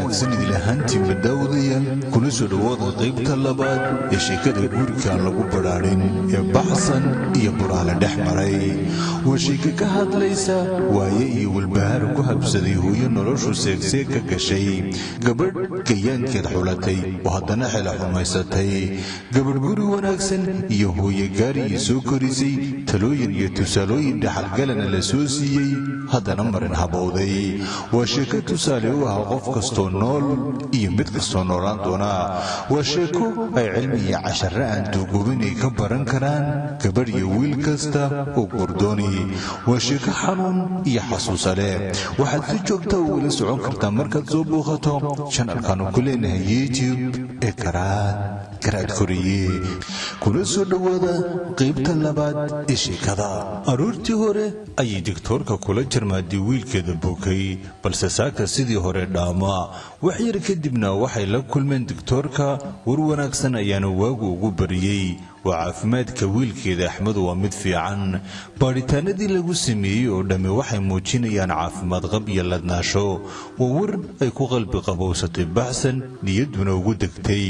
wanaagsan ilahantii madawdayan kuna soo dhawaada qaybta labaad ee sheekada guurka lagu baraarin ee baxsan iyo buraale dhexmaray waa sheeko ka hadlaysa waaye iyo walbahaar ku habsaday hooyo noloshu seegseeg ka gashay gabadh gayaankeed xulatay oo haddana xela xumaysatay gabadh guri wanaagsan iyo hooyo gaari soo korisay talooyin iyo tusaalooyin dhaxalgalana la soo siiyey haddana marin habowday waa sheeko tusaale u ah qof kastoo nool iyo mid kastoo noolaan doona waa sheeko ay cilmi iyo cashare aan duugubinay ka baran karaan gabadh iyo wiil kasta oo gurdooni waa sheeko xanuun iyo xasuusa leh waxaad si joogta ugula socon kartaa markaad soo booqato channelkaanu ku leenahay YouTube ee garaad koriye kuna soo dhawaada qaybta labaad ee sheekada aroortii hore ayay doktorka kula jarmaaday wiilkeeda bukay balse saaka sidii hore dhaama wax yar kadibna waxay la kulmeen doktorka war wanaagsan ayaana waagu ugu bariyay waa caafimaadka wiilkeeda Axmed waa mid fiican baaritaanadii lagu sameeyay oo dhamme waxay muujinayaan caafimaad qab iyo ladnaasho oo war ay ku qalbi qabowsatay baxsan niyaduna ugu degtay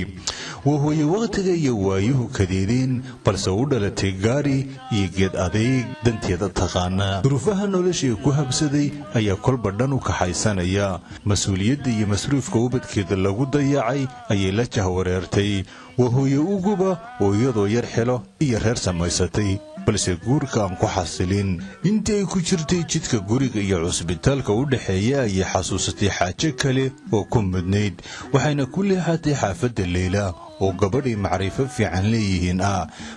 waa hooyo waqtiga iyo waayuhu kadeedeen balse u dhalatay gaari iyo geed adeeg danteeda taqaana duruufaha nolosha ku habsaday ayaa kolba dhan u kaxaysanaya mas'uuliyadda iyo masruufka ubadkeeda lagu dayacay ayay la jahwareertay waa hooyo uguba oo iyadoo yar xilo iyo reer samaysatay balse guurka aan ku xasilin intii ay ku jirtay jidka guriga iyo cusbitaalka u dhaxeeya ayay xasuusatay xaajo kale oo ku mudnayd waxayna ku leexatay xaafadda Leila oo gabadhii macrifo fiican leeyihiin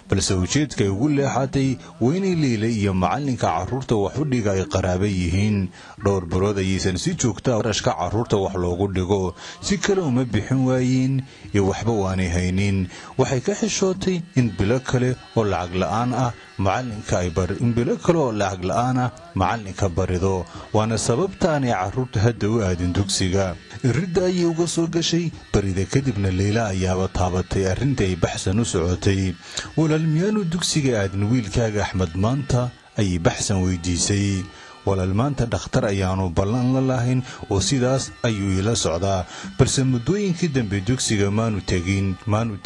balse ujeedka ay ugu leexatay weynay Leila iyo macalinka carruurta wax u dhiga ay qaraabo yihiin dhowr bilood ayaysan si joogta qarashka carruurta wax loogu dhigo si kale uma bixin waayeen iyo waxba waanay haynin waxay ka xishootay in bilo kale oo lacag la'aan macalinka barido waana sababta aanay carruurta hadda u aadin dugsiga iridda ayay uga soo gashay barida kadibna Leila ayaaba taabatay arrinta ay baxsan u socotay walaal miyaanu dugsiga aadin wiilkaaga Axmed maanta ayay baxsan weydiisay walaal maanta dhakhtar ayaanu ballan la lahayn oo sidaas ayuu ila socdaa balse muddooyinkii dambe dugsiga maanu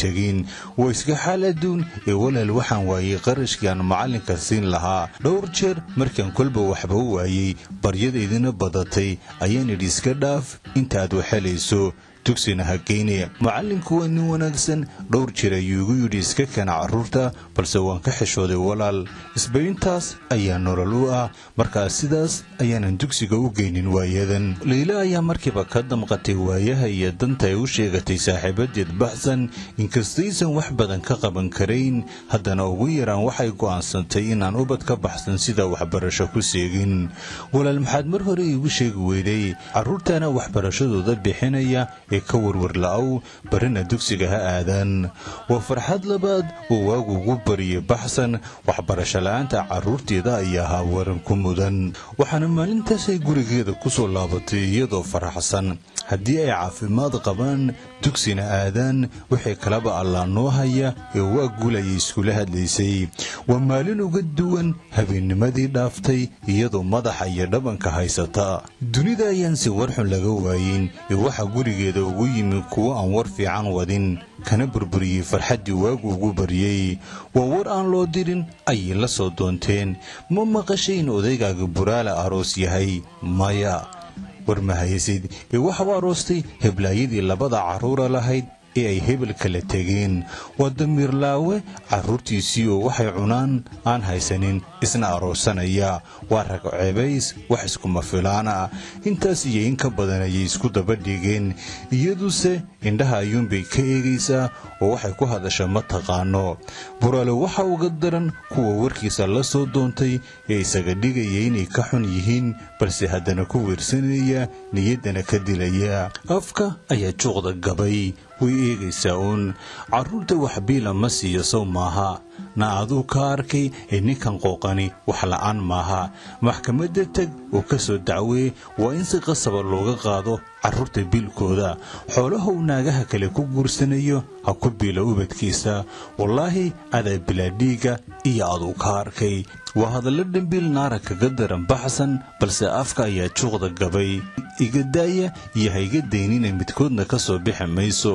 tegin waa iska xaaladuun ee walaal waxaan waayay qarashkii aan macalinka siin lahaa dhowr jeer markaan kolba waxba u waayay baryadaydina badatay ayaan idhi iska dhaaf intaad waxelayso dugsina ha geynay macallinku waa nin wanaagsan dhowr jeer ayuu igu yidhi iska keena carruurta balse waan ka xishooday walaal isbayntaas ayaa nolol u ah markaas sidaas ayaanan dugsiga u geynin waayadan Leila ayaa markiiba ka damqatay waayaha iyo danta ay u sheegatay saaxiibadeed baxsan inkastaysan wax badan ka qaban karayn haddana ugu yaraan waxay go'aansantay inaan ubad ka baxsan sida waxbarasho ku seegin walaal maxaad mar hore igu sheegi weyday carruurtana waxbarashadooda bixinaya ee ka warwar la'aw barina dugsiga ha aadaan waa farxad labaad oo waagu ugu bariyay baxsan waxbarasho la'aanta carruurteeda ayaa ahaa waran ku mudan waxaana maalintaas ay gurigeeda ku soo laabatay iyadoo faraxsan haddii ay caafimaad qabaan dugsina aadaan wixii kalaba allah noo haya ee waa guulayay iskula hadlaysay waa maalin uga duwan habeennimadii dhaaftay iyadoo madaxa iyo dhabanka haysata dunida ayaan si warxun laga waayin ee waxa gurigeeda ugu yimi kuwa aan war fiican wadin kana burburiyey farxaddii waagu ugu bariyey waa war aan loo dirin ayay la soo doonteen ma maqashay in odaygaaga buraale aroos yahay maya war ma haysid ee waxa u aroostay heblaayadii labada carruura lahayd ee ay hebel kala tegeen waa damiir laawe carruurtiisii oo waxay cunaan aan haysanin isna aroosanaya waa rag ceebays wax iskuma filaana intaas iyo in ka badan ayay isku daba dhigeen iyaduse indhaha ayuunbay ka eegaysaa oo waxay ku hadasha ma taqaano buraale waxa uga daran kuwa warkiisa la soo doontay ee isaga dhigaya inay ka xun yihiin balse haddana ku weersanaya niyaddana ka dilaya afka ayaa juuqda gabay way eegaysaa uun carruurta wax biila ma siiyo sow maaha na aduu ka arkay ee ninkan qooqani wax la'aan maaha maxkamadda tag oo ka soo dacwee waa in si qasaba looga qaado carruurta biilkooda xoolaha uu naagaha kale ku guursanayo ha ku biilo ubadkiisa wallaahi adaa bilaadhiiga iyo aduu ka arkay waa hadallo dhimbiil naara kaga daran baxsan balse afka ayaa juuqda gabay iga daaya iyo ha iga daynina midkoodna ka soo bixi mayso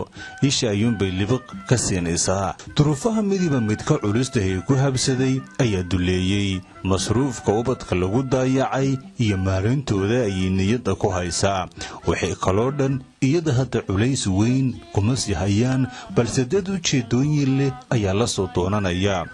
isha ayuunbay libiq ka siinaysaa duruufaha midiba midka culistahee ku habsaday ayaa duleeyey masruufka ubadka lagu daayacay iyo maalintooda ayay niyadda ku haysaa waxay kaloo dhan iyada hadda culays weyn kuma sii hayaan balse dad ujeedooyin leh ayaa la soo doonanaya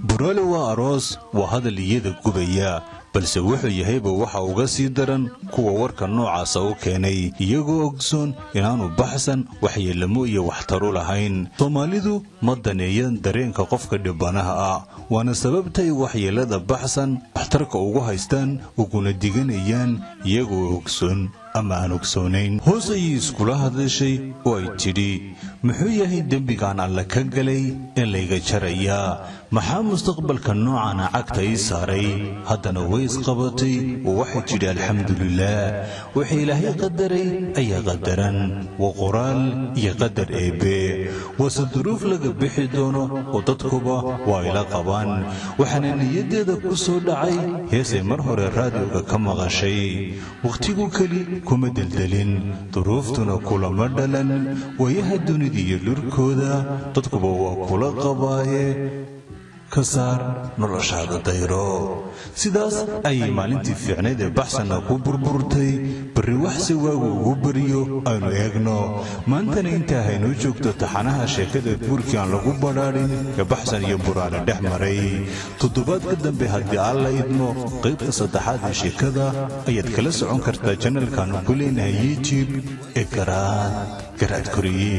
buraale waa aroos waa hadal iyada gubaya balse wuxuu yahayba waxa uga sii daran kuwa warka noocaasa u keenay iyagoo ogsoon inaanu baxsan waxyeelamo iyo waxtaru lahayn soomaalidu ma daneeyaan dareenka qofka dhibanaha ah waana sababtay waxyeelada baxsan waxtarka ugu haystaan uguna diganayaan iyagoo ogsoon ama aan ogsoonayn hoos ayay iskula hadashay oo ay tidhi muxuu yahay dembigaan alle ka galay ee layga jarayaa maxaa mustaqbalka noocana cagta ii saaray haddana way isqabatay oo waxay tidhi alxamdulilaah waxa ilaahay qadaray ayaa qadaran waa qoraal iyo qadar eebbe waase duruuf laga bixi doono oo dadkuba waa ila qabaan waxaana niyaddeeda ku soo dhacay heesay mar hore raadioga ka maqashay wakhtigu keli kuma deldelin duruuftuna kulama dhalan wayaha dunida iyo dhurkooda dadkuba waa kula qabaaye ka saar noloshaada dayro sidaas ayay maalintii fiicnayd ee baxsanna ku burburtay barri waxse waagu ugu bariyo aynu eegno maantana intaa haynoo joogto taxanaha sheekada guurkii aan lagu badhaadhin ee baxsan iyo buraale dhex maray toddobaadka dambe haddii alla idmo qaybta saddexaad ee sheekada ayaad kala socon kartaa janalkaanu ku leenahay youtube ee garaad koriye